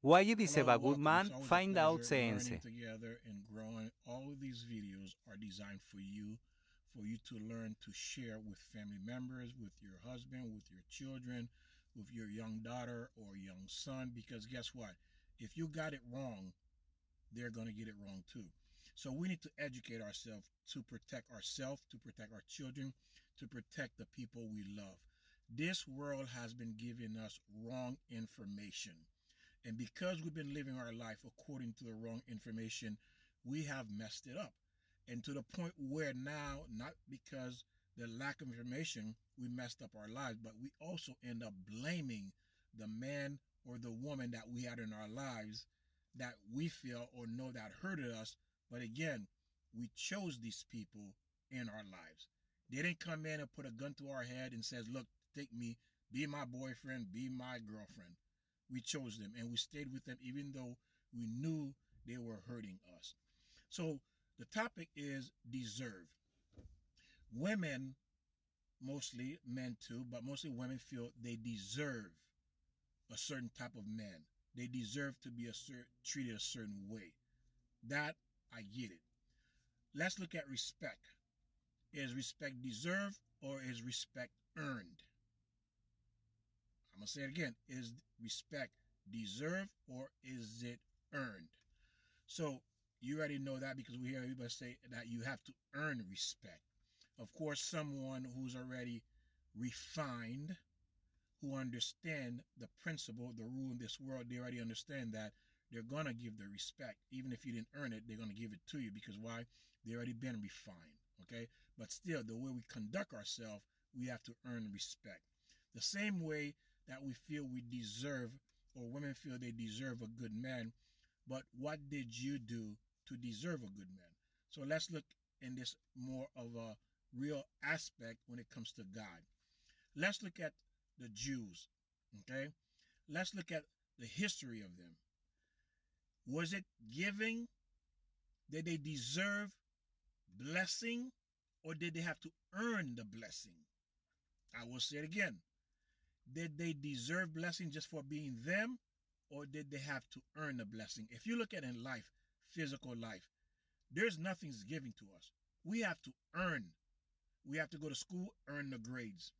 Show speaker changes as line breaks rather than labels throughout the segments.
Why dice
Hello, welcome. It's
Goodman,
always a
find out
pleasure learning
CNC.
together and growing. All of these videos are designed for you to learn to share with family members, with your husband, with your children, with your young daughter or young son. Because guess what? If you got it wrong, they're going to get it wrong too. So we need to educate ourselves to protect ourselves, to protect our children, to protect the people we love. This world has been giving us wrong information. And because we've been living our life according to the wrong information, we have messed it up. And to the point where now, not because the lack of information, we messed up our lives, but we also end up blaming the man or the woman that we had in our lives that we feel or know that hurted us. But again, we chose these people in our lives. They didn't come in and put a gun to our head and says, look, take me, be my boyfriend, be my girlfriend. We chose them and we stayed with them even though we knew they were hurting us. So the topic is deserve. Women, mostly men too, but mostly women feel they deserve a certain type of man. They deserve to be treated a certain way. That I get it. Let's look at respect. Is respect deserved or is respect earned? I'm going to say it again. Is respect deserved or is it earned? So you already know that because we hear everybody say that you have to earn respect. Of course, someone who's already refined, who understand the principle, the rule in this world, they already understand that they're gonna give the respect. Even if you didn't earn it, they're gonna give it to you because why? They already been refined. Okay? But still, the way we conduct ourselves, we have to earn respect. The same way that we feel we deserve, or women feel they deserve a good man, but what did you do to deserve a good man? So let's look in this more of a real aspect when it comes to God. Let's look at the Jews, okay? Let's look at the history of them. Was it giving? Did they deserve blessing or did they have to earn the blessing? I will say it again. Did they deserve blessing just for being them or did they have to earn the blessing? If you look at in life, physical life, there's nothing's giving to us. We have to earn. We have to go to school, earn the grades.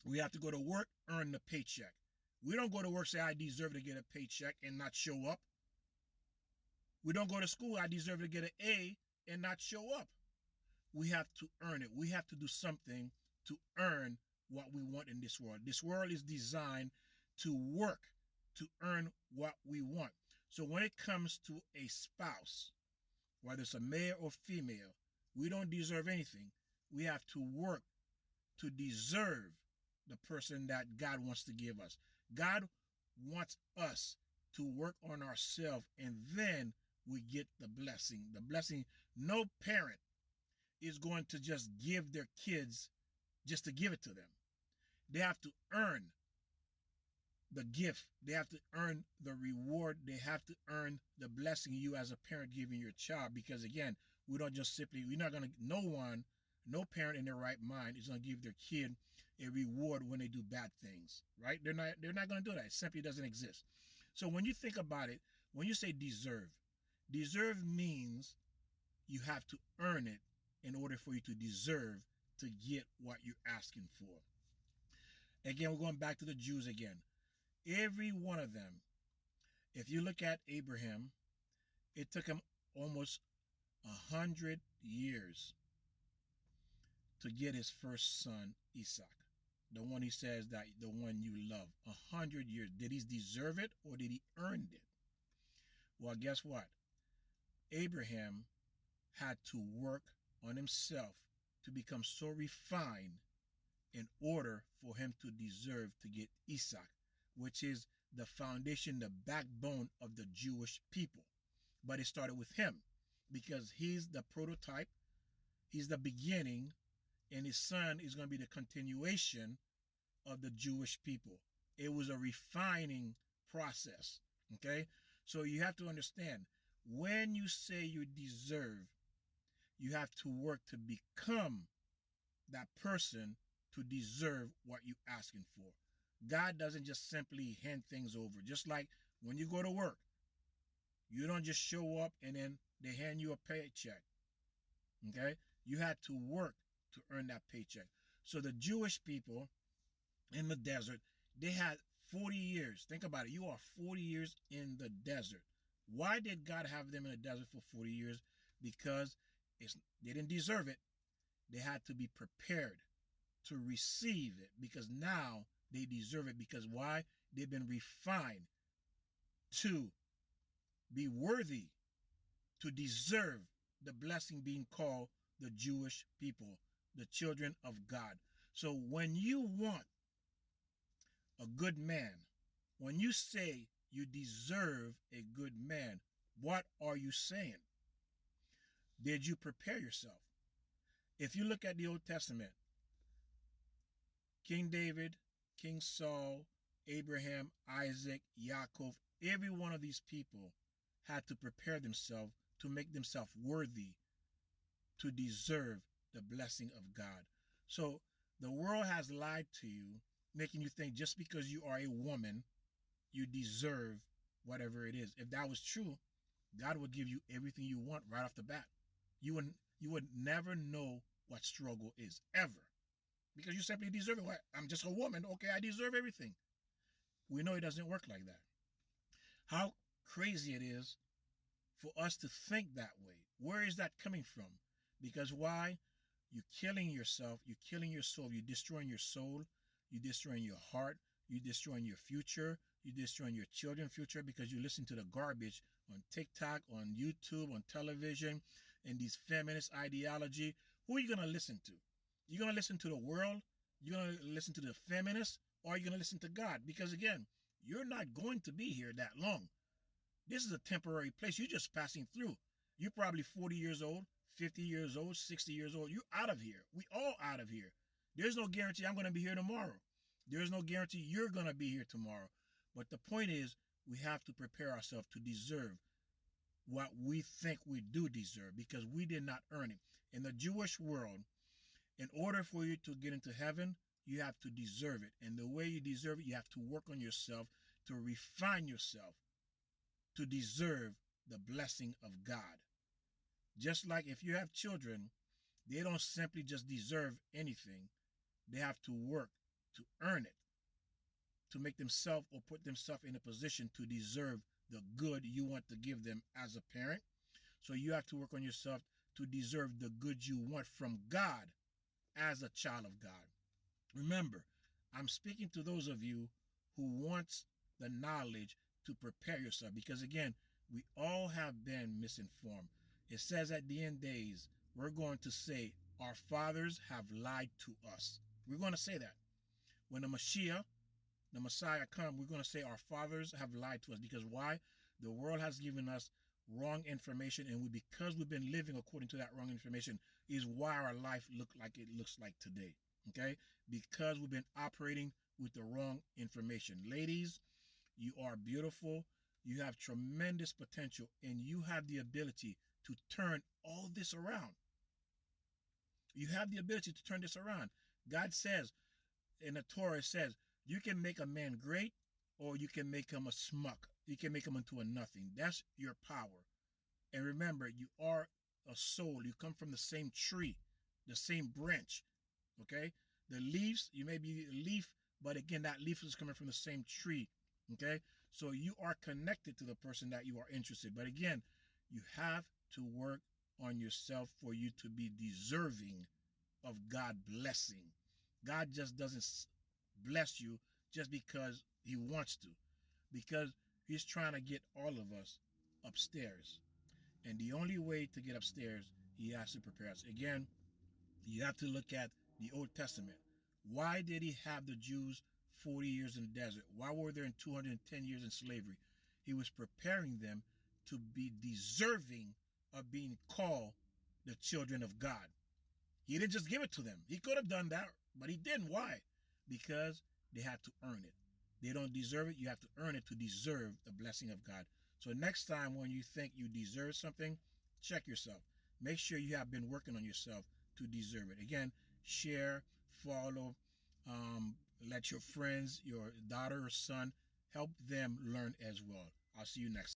We have to go to work, earn the paycheck. We don't go to work, say, I deserve to get a paycheck and not show up. We don't go to school, I deserve to get an A and not show up. We have to earn it. We have to do something to earn what we want in this world. This world is designed to work to earn what we want. So when it comes to a spouse, whether it's a male or female, we don't deserve anything. We have to work to deserve the person that God wants to give us. God wants us to work on ourselves and then we get the blessing. The blessing, no parent is going to just give their kids just to give it to them. They have to earn the gift. They have to earn the reward. They have to earn the blessing you as a parent giving your child. Because again, we don't just simply, we're not going to, no parent in their right mind is going to give their kid a reward when they do bad things, right? They're not going to do that. It simply doesn't exist. So when you think about it, when you say deserve means you have to earn it in order for you to deserve to get what you're asking for. Again, we're going back to the Jews again. Every one of them, if you look at Abraham, it took him almost 100 years to get his first son, Isaac. The one he says that the one you love. 100 years. Did he deserve it or did he earn it? Well, guess what? Abraham had to work on himself to become so refined in order for him to deserve to get Isaac, which is the foundation, the backbone of the Jewish people. But it started with him because he's the prototype, he's the beginning, and his son is going to be the continuation of the Jewish people. It was a refining process. Okay? So you have to understand when you say you deserve, you have to work to become that person to deserve what you're asking for. God doesn't just simply hand things over. Just like When you go to work, you don't just show up and then they hand you a paycheck. Okay? You had to work to earn that paycheck. So the Jewish people in the desert, they had 40 years. Think about it. You are 40 years in the desert. Why did God have them in the desert for 40 years? Because they didn't deserve it. They had to be prepared to receive it, because now they deserve it. Because why? They've been refined to be worthy, to deserve the blessing being called the Jewish people, the children of God. So when you want a good man, when you say you deserve a good man, what are you saying? Did you prepare yourself? If you look at the Old Testament, King David, King Saul, Abraham, Isaac, Yaakov, every one of these people had to prepare themselves to make themselves worthy to deserve the blessing of God. So the world has lied to you, making you think just because you are a woman, you deserve whatever it is. If that was true, God would give you everything you want right off the bat. You would never know what struggle is, ever. Because you simply deserve it. Well, I'm just a woman. Okay, I deserve everything. We know it doesn't work like that. How crazy it is for us to think that way. Where is that coming from? Because why? You're killing yourself. You're killing your soul. You're destroying your soul. You're destroying your heart. You're destroying your future. You're destroying your children's future because you listen to the garbage on TikTok, on YouTube, on television, and these feminist ideology. Who are you going to listen to? You're going to listen to the world? You're going to listen to the feminists? Or are you going to listen to God? Because again, you're not going to be here that long. This is a temporary place. You're just passing through. You're probably 40 years old, 50 years old, 60 years old. You're out of here. We all out of here. There's no guarantee I'm going to be here tomorrow. There's no guarantee you're going to be here tomorrow. But the point is, we have to prepare ourselves to deserve what we think we do deserve, because we did not earn it. In the Jewish world, in order for you to get into heaven, you have to deserve it. And the way you deserve it, you have to work on yourself, to refine yourself, to deserve the blessing of God. Just like if you have children, they don't simply just deserve anything. They have to work to earn it, to make themselves or put themselves in a position to deserve the good you want to give them as a parent. So you have to work on yourself to deserve the good you want from God as a child of God. Remember, I'm speaking to those of you who wants the knowledge to prepare yourself, because again, we all have been misinformed. It says at the end days, we're going to say, our fathers have lied to us. We're going to say that. When the Messiah come, we're going to say our fathers have lied to us. Because why? The world has given us wrong information, and because we've been living according to that wrong information is why our life looks like it looks like today. Okay? Because we've been operating with the wrong information. Ladies, you are beautiful. You have tremendous potential, and you have the ability to turn all this around. You have the ability to turn this around. God says, in the Torah, it says, you can make a man great, or you can make him a smuck. You can make him into a nothing. That's your power. And remember, you are a soul. You come from the same tree, the same branch. Okay? The leaves, you may be a leaf, but again, that leaf is coming from the same tree. Okay? So you are connected to the person that you are interested. But again, you have to work on yourself for you to be deserving of God blessing. God just doesn't bless you just because he wants to, because he's trying to get all of us upstairs. And the only way to get upstairs, he has to prepare us. Again, you have to look at the Old Testament. Why did he have the Jews 40 years in the desert? Why were they in 210 years in slavery? He was preparing them to be deserving of being called the children of God. He didn't just give it to them. He could have done that, but he didn't. Why? Because they had to earn it. They don't deserve it. You have to earn it to deserve the blessing of God. So next time when you think you deserve something, check yourself. Make sure you have been working on yourself to deserve it. Again, share, follow, let your friends, your daughter or son help them learn as well. I'll see you next.